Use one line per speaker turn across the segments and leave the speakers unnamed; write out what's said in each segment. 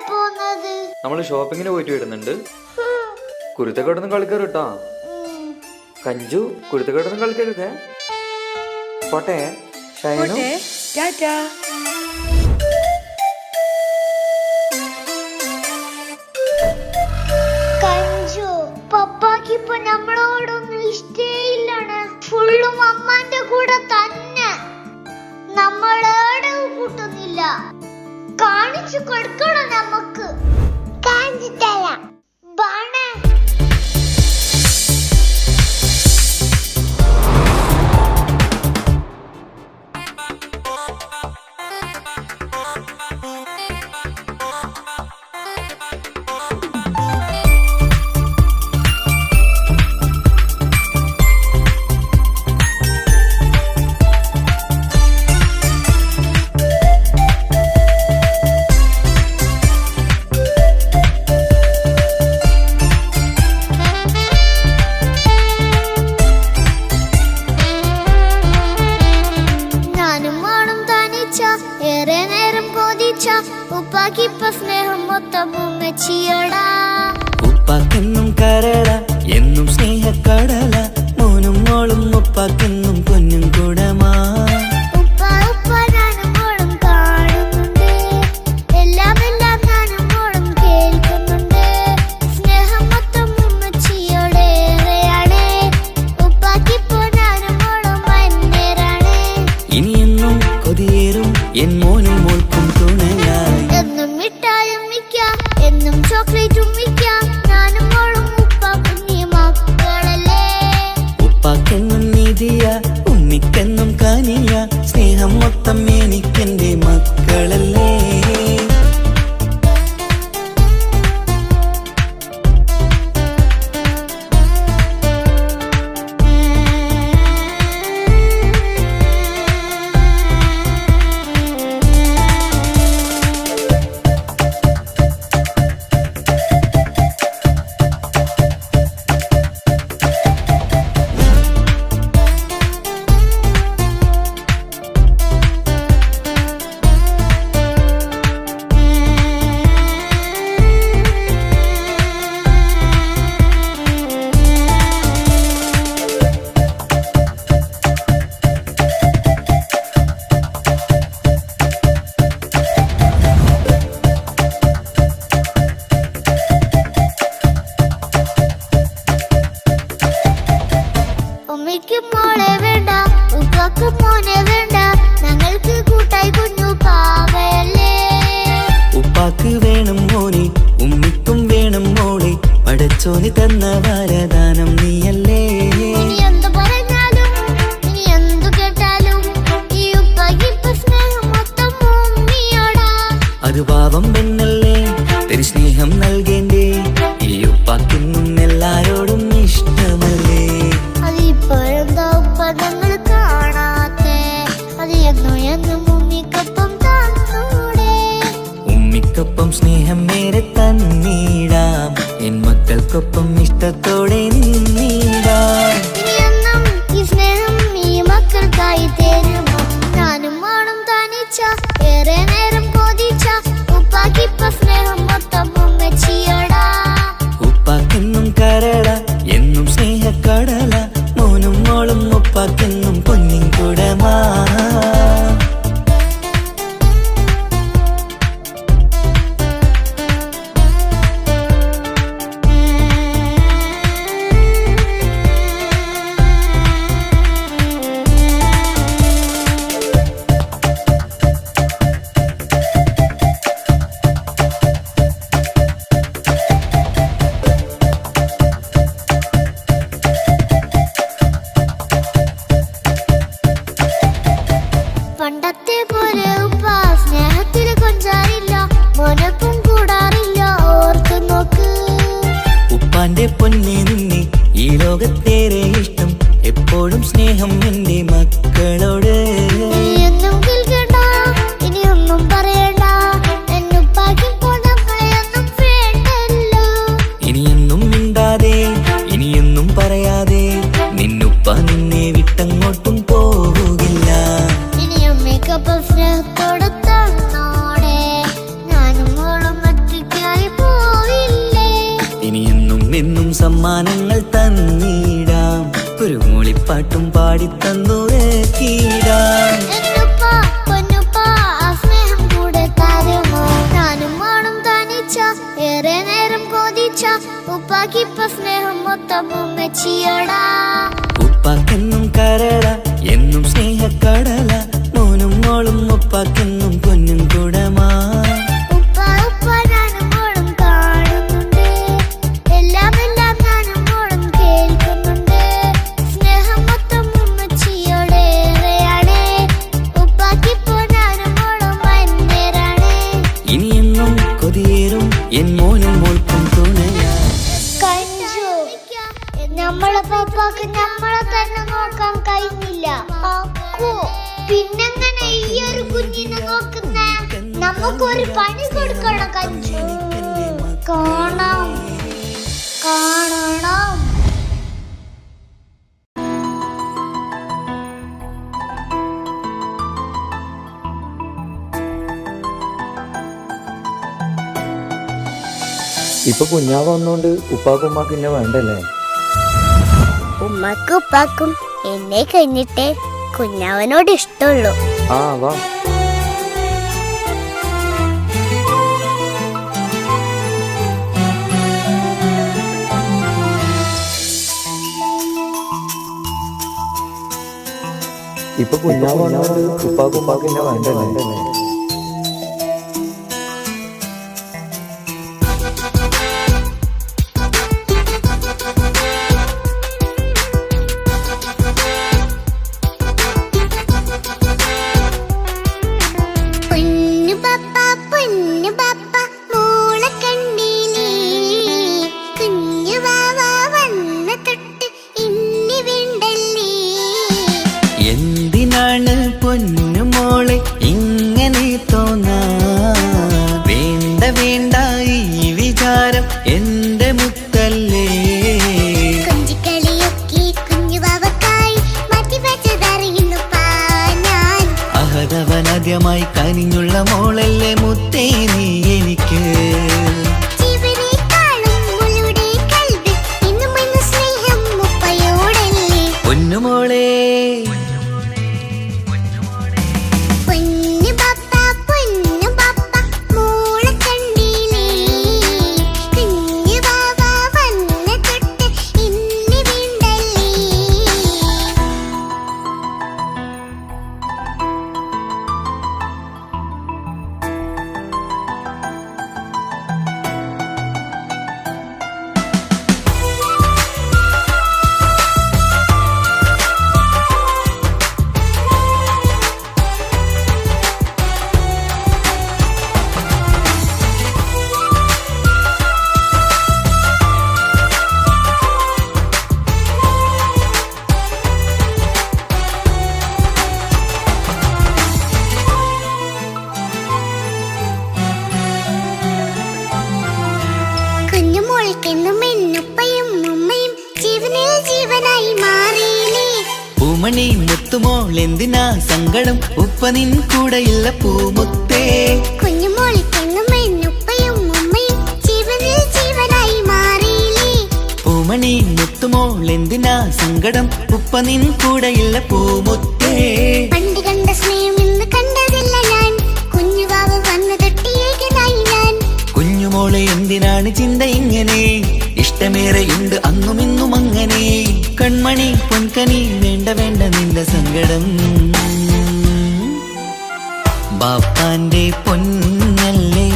പോകുന്നത്?
നമ്മള് ഷോപ്പിങ്ങിന് പോയിട്ട് വരുന്നുണ്ട്. കുരുത്തക്കേടൊന്നും കളിക്കരുട്ടാ. കഞ്ചു കുരുത്തക്കേടൊന്നും കളിക്കരുതേ. പോട്ടെ ഷൈനു.
ടാറ്റാ.
കഞ്ചു പപ്പാക്ക് ഇപ്പൊ നമ്മളോടൊന്നും ഇഷ്ടേയില്ലാണ്. ഫുള്ളും അമ്മാന്റെ കൂടെ തന്നെ. നമ്മളേടെ കൂട്ടുന്നില്ല. കാണിച്ചു കൊടുക്കണം നമുക്ക്. കാണിച്ചു തരാം. ബാണേ ഉപ്പാക്കിപ്പ സ്നേഹം മൊത്തം ഉമ്മച്ചിയോടാ.
ഉപ്പാക്കെന്നും കരള എന്നും സ്നേഹക്കടല. മോനും മോളും ഉപ്പാക്കെന്നും പൊന്നും കൂടമാ.
ഉപ്പ ഉപ്പ ഞാനും മോളും കാണുന്നുണ്ട്. എല്ലാം എല്ലാം ഞാനും മോളും കേൾക്കുന്നുണ്ട്. സ്നേഹം മൊത്തം ഉമ്മച്ചിയോടേറെയാണ്. ഉപ്പാക്കിപ്പോ ഞാനും മോളും അന്നേരാണ്.
ഇനിയെന്നും കൊതിയേറും എൻ മോനും മോൾക്കും തുണയായി.
എന്നും മിഠായും മിക്കാം, എന്നും ചോക്ലേറ്റും മിക്കാം. ഞാനും മോളും ഉപ്പ കുഞ്ഞി മക്കളല്ലേ.
ഉപ്പാക്കെന്നും നീതിയ ഉമ്മിക്കെന്നും കാനിയ. സ്നേഹം മൊത്തം എനിക്കെന്റെ മക്കളല്ലേ.
ഉമ്മയ്ക്ക് മോളെ വേണ്ട, ഉപ്പാക്ക് മോനെ വേണ്ട. ഞങ്ങൾക്ക് കൂട്ടായി കുഞ്ഞു പാവയല്ലേ.
ഉപ്പാക്ക് വേണം മോനെ, ഉമ്മിക്കും വേണം മോളെ. പടച്ചോന് തന്ന വരദാനം നീയല്ലേ.
ഇനി എന്തു പറഞ്ഞാലും ഇനി എന്തു കേട്ടാലും ഈ ഉപ്പാക്കിപ്പ സ്നേഹം മൊത്തം ഉമ്മിയോടാ.
അത് പാവം പെണ്ണല്ലേ, തരി സ്നേഹം നൽകേണ്ടേ. ഈ ഉപ്പാക്കിന്നും എല്ലാരോടും ഇഷ്ടമല്ലേ.
അതിപ്പോഴെന്താ ഉപ്പ ഞങ്ങൾ കാണാത്തെ? അത് എന്നും എന്നും ഉമ്മിക്കൊപ്പം തന്നൂടെ.
ഉമ്മിക്കൊപ്പം സ്നേഹം നേരെ തന്നീടാം. എൻ മക്കൾക്കൊപ്പം ഇഷ്ടത്തോടെ നിന്നീടാം.
ഇനി എന്നും ഈ സ്നേഹം ഈ മക്കൾക്കായി തരുമോ? ഞാനും മോളും തനിച്ച ഏറെ നേരം കൊതിച്ച ഉപ്പാക്കിപ്പ സ്നേഹം മൊത്തം ഉമ്മച്ചിയോടാ.
ഉപ്പാക്കെന്നും കരള എന്നും സ്നേഹക്കടല. മോനും മോളും ഉപ്പാക്കെന്നും പൊന്നിൻ കൂടമാ. സമ്മാനങ്ങൾ തന്നിടാം, ഒരു മൂളിപ്പാട്ടും പാടിത്തന്നു കീടാം.
എന്നുപ്പ പൊന്നുപ്പ ആ സ്നേഹം കൂടെ തരുമോ? ഞാനും മോളും തനിച്ച ഏറെ നേരം കൊതിച്ച ഉപ്പാക്കിപ്പ സ്നേഹം മൊത്തം ഉമ്മച്ചിയോടാ.
ഉപ്പാക്കെന്നും കരള എന്നും സ്നേഹക്കടല, മോനും മോളും ഉപ്പാക്കെന്നും പൊന്നും കുടമാ.
ഉപ്പ ഉപ്പ ഞാനും മോളും കാണുന്നുണ്ട്, എല്ലാം എല്ലാം ഞാനും മോളും കേൾക്കുന്നുണ്ട്. സ്നേഹം മൊത്തം ഉമ്മച്ചിയോടേറെയാണ്, ഉപ്പാക്കിപ്പോ ഞാനും മോളും അന്യരാണ്.
ഇനിയെന്നും കൊതിയേറും എൻ മോനും മോൾക്കും തുണയാ.
കഞ്ചു, നമ്മളെ പപ്പാക്ക് നമ്മളെ തന്നെ നോക്കാൻ കഴിഞ്ഞില്ല. അക്കു, പിന്നെങ്ങനെ ഈ ഒരു കുഞ്ഞിനെ നോക്കുന്നേ? നമുക്കൊരു പണി കൊടുക്കണം കഞ്ചു. കാണാം കാണണം.
ഇപ്പൊ കുഞ്ഞാവ് വന്നോണ്ട് ഉപ്പാക്കും ഉമ്മാക്കും എന്നെ വേണ്ടല്ലേ?
ഉമ്മക്കും ഉപ്പാക്കും എന്നെ കഴിഞ്ഞിട്ടേ കുഞ്ഞാവനോട് ഇഷ്ടമുള്ളൂ.
ആ വാ. ഇപ്പൊ കുഞ്ഞാവ് വന്നോണ്ട് ഉപ്പാക്കും ഉമ്മാക്കും എന്നെ വേണ്ടല്ലേ?
എന്തിനാണ് പൊന്നുമോളെ ഇങ്ങനെ തോന്നാ? വേണ്ട വേണ്ട ഈ വിചാരം എന്റെ മുത്തല്ലേ. അഹദവനാദ്യമായി കനിഞ്ഞുള്ള മോളല്ലേ മുത്തേ നീ എനിക്ക്. പൊന്നുമോളെ പൂമണി മുത്തുമോൾ എന്തിനാ സങ്കടം? ഉപ്പ നിൻ കൂടെയില്ല പൂമുത്തേ. പൂമണി മുത്തുമോൾ എന്തിനാ സങ്കടം? ഉപ്പ നിൻ കൂടെയില്ല പൂമുത്തേ.
പണ്ട് കണ്ട സ്നേഹം ഇന്ന് കണ്ടതില്ല ഞാൻ, കുഞ്ഞുവാവ വന്നു തൊട്ടിയേകനായി ഞാൻ.
കുഞ്ഞുമോളെ എന്തിനാണ് ചിന്ത ഇങ്ങനെ? ഇഷ്ടമേറെയുണ്ട് അന്നും ഇന്നും അങ്ങനെ. കൺമണി പൊൻകനി വേണ്ട വേണ്ട നിന്റെ സങ്കടം. ബാപ്പാന്റെ പൊന്നല്ലേ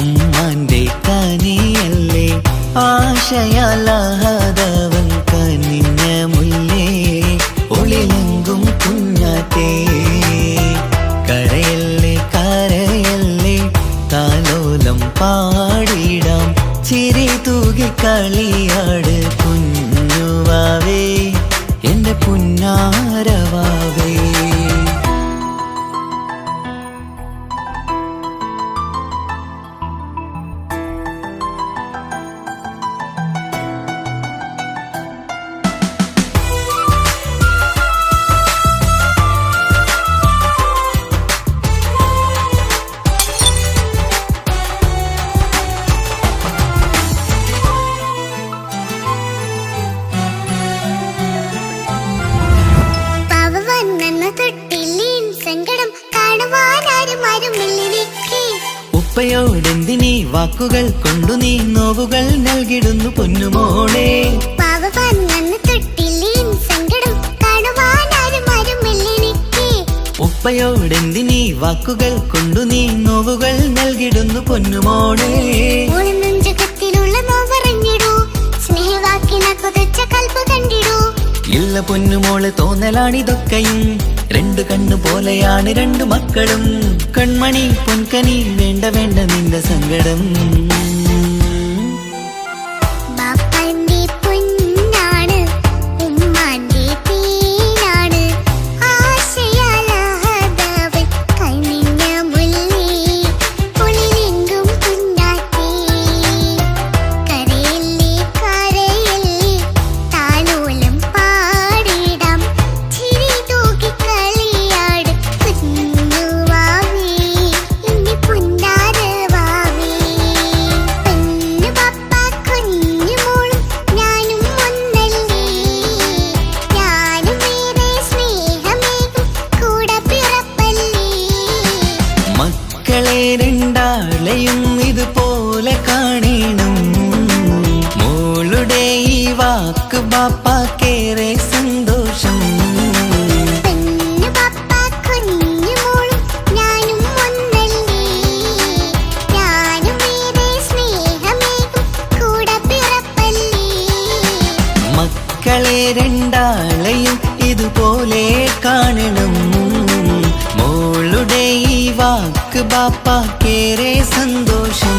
ഉമ്മാന്റെ കനിയല്ലേ, ആശയാലാഹദവൻ കനിഞ്ഞ മുല്ലേ. ഒളിലെങ്കും കുഞ്ഞാറ്റേ കരയല്ലേ കരയല്ലേ, താലോലം പാടിടാം ചിരി തൂകി കളിയാട് കുഞ്ഞുവാവേ എന്റെ പുന്നാരവാവേ. വാക്കുകൾ കൊണ്ടു നീ നോവുകൾ നൽകിടുന്നു പൊന്നുമോളെ.
പാവ പറഞ്ഞന്ന് തൊട്ടില്ലേ സങ്കടം കാണുവാനാരും ആരുമില്ലെനിക്ക്.
ഉപ്പയോടെന്തിനീ വാക്കുകൾ കൊണ്ടു നീ നോവുകൾ നൽകിടുന്നു പൊന്നുമോളെ.
ഒളിന്നും ജഗത്തിലുള്ള നോവറിഞ്ഞിടൂ, സ്നേഹവാക്കിന കൊതച്ച കൽപ്പ് കണ്ടിടൂ.
ഇല്ല പൊന്നുമോളെ തോന്നലാണിതൊക്കെയും, രണ്ടു കണ്ണു പോലെയാണ് രണ്ടു മക്കളും. കൺമണി പൊൻകനി വേണ്ട വേണ്ട നിന്റെ സങ്കടം.
ബാപ്പന്റെ പൊന്നാണ് ഉമ്മാന്റെ തീനാണ്, ആശയാലാഹതവൻ കൈനിന്ന മുല്ലി പൊളിലെങ്കും കുഞ്ഞാറ്റി. കരയല്ലേ കരയല്ലേ താലോലം പാടിടാം, ചിരി തൂക്കി കളിയാട് കുഞ്ഞുവാവേ എന്റെ പൊന്നാരവാവേ. പൊന്നു പപ്പ കുഞ്ഞുമോളും ഞാനും ഒന്നല്ലേ, ഞാനും ഏറെ സ്നേഹമേകും കൂടെ പിറപ്പല്ലേ.
മക്കളെ രണ്ടാളെയും ഇതുപോലെ കാണണം, മോളുടെ ഈ വാക്ക് ബാപ്പാക്കേറെ സന്തോഷം.
പൊന്നു പപ്പ കുഞ്ഞുമോളും ഞാനും ഒന്നല്ലേ, ഞാനും ഏറെ സ്നേഹമേകും കൂടെ പിറപ്പല്ലേ.
മക്കളെ രണ്ടാളെയും ഇതുപോലെ കാണണം, മോളുടെ ഈ വാക്ക് ബാപ്പാക്കേറെ സന്തോഷം.